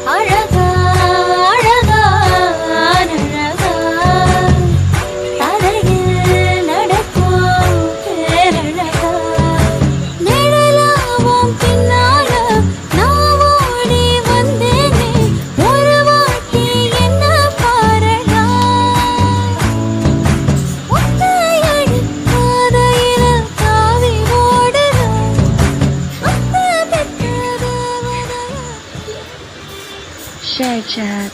அழகா அழகா அழகா தரையில் நடக்கும் பேரழகா நிழலாவும் பின்னால நான் ஓடி வந்தேனே ஒரு வாட்டி என்ன பாரடா ஒத்தையடி பாதையில தாவி ஓடுறோம் அத்தை பெற்ற தேவதையா. Share chat.